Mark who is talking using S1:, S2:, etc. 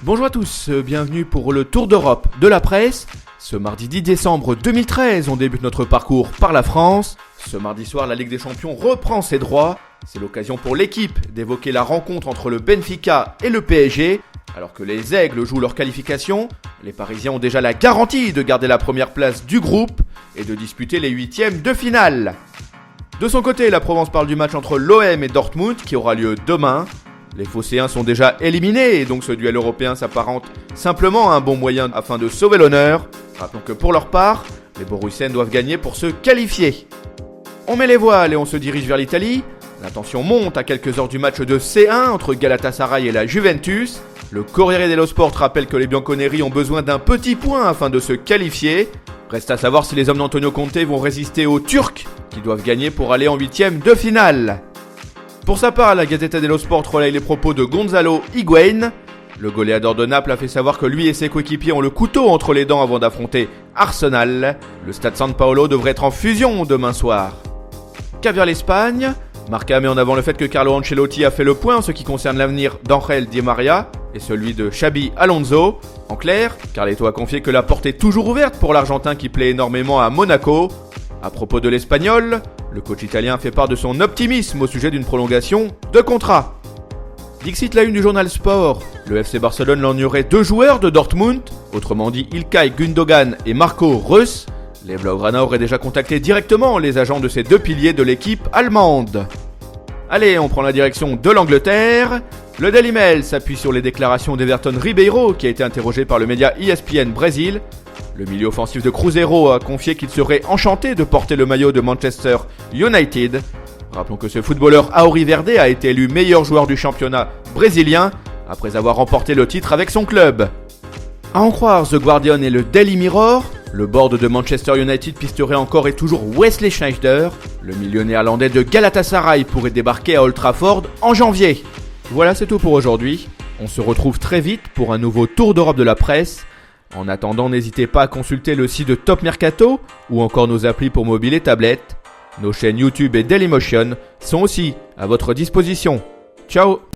S1: Bonjour à tous, bienvenue pour le Tour d'Europe de la presse. Ce mardi 10 décembre 2013, on débute notre parcours par la France. Ce mardi soir, la Ligue des Champions reprend ses droits. C'est l'occasion pour l'équipe d'évoquer la rencontre entre le Benfica et le PSG. Alors que les Aigles jouent leur qualification, les Parisiens ont déjà la garantie de garder la première place du groupe et de disputer les huitièmes de finale. De son côté, la Provence parle du match entre l'OM et Dortmund qui aura lieu demain. Les Phocéens sont déjà éliminés et donc ce duel européen s'apparente simplement à un bon moyen afin de sauver l'honneur. Rappelons que pour leur part, les Borussiens doivent gagner pour se qualifier. On met les voiles et on se dirige vers l'Italie. La tension monte à quelques heures du match de C1 entre Galatasaray et la Juventus. Le Corriere dello Sport rappelle que les Bianconeri ont besoin d'un petit point afin de se qualifier. Reste à savoir si les hommes d'Antonio Conte vont résister aux Turcs qui doivent gagner pour aller en huitième de finale. Pour sa part, la Gazzetta dello Sport relaye les propos de Gonzalo Higuaín. Le goléador de Naples a fait savoir que lui et ses coéquipiers ont le couteau entre les dents avant d'affronter Arsenal. Le stade San Paolo devrait être en fusion demain soir. Caviar l'Espagne. Marca met en avant le fait que Carlo Ancelotti a fait le point en ce qui concerne l'avenir d'Angel Di Maria et celui de Xabi Alonso. En clair, Carleto a confié que la porte est toujours ouverte pour l'Argentin qui plaît énormément à Monaco. À propos de l'Espagnol, le coach italien fait part de son optimisme au sujet d'une prolongation de contrat. Dixit la une du journal Sport, le FC Barcelone lorgnerait deux joueurs de Dortmund, autrement dit Ilkay Gundogan et Marco Reus. Les Blaugrana auraient déjà contacté directement les agents de ces deux piliers de l'équipe allemande. Allez, on prend la direction de l'Angleterre. Le Daily Mail s'appuie sur les déclarations d'Everton Ribeiro qui a été interrogé par le média ESPN Brésil. Le milieu offensif de Cruzeiro a confié qu'il serait enchanté de porter le maillot de Manchester United. Rappelons que ce footballeur auriverde a été élu meilleur joueur du championnat brésilien après avoir remporté le titre avec son club. À en croire The Guardian et le Daily Mirror, le board de Manchester United pisterait encore et toujours Wesley Sneijder. Le milieu néerlandais de Galatasaray pourrait débarquer à Old Trafford en janvier. Voilà, c'est tout pour aujourd'hui. On se retrouve très vite pour un nouveau Tour d'Europe de la presse. En attendant, n'hésitez pas à consulter le site de Top Mercato ou encore nos applis pour mobile et tablette. Nos chaînes YouTube et Dailymotion sont aussi à votre disposition. Ciao!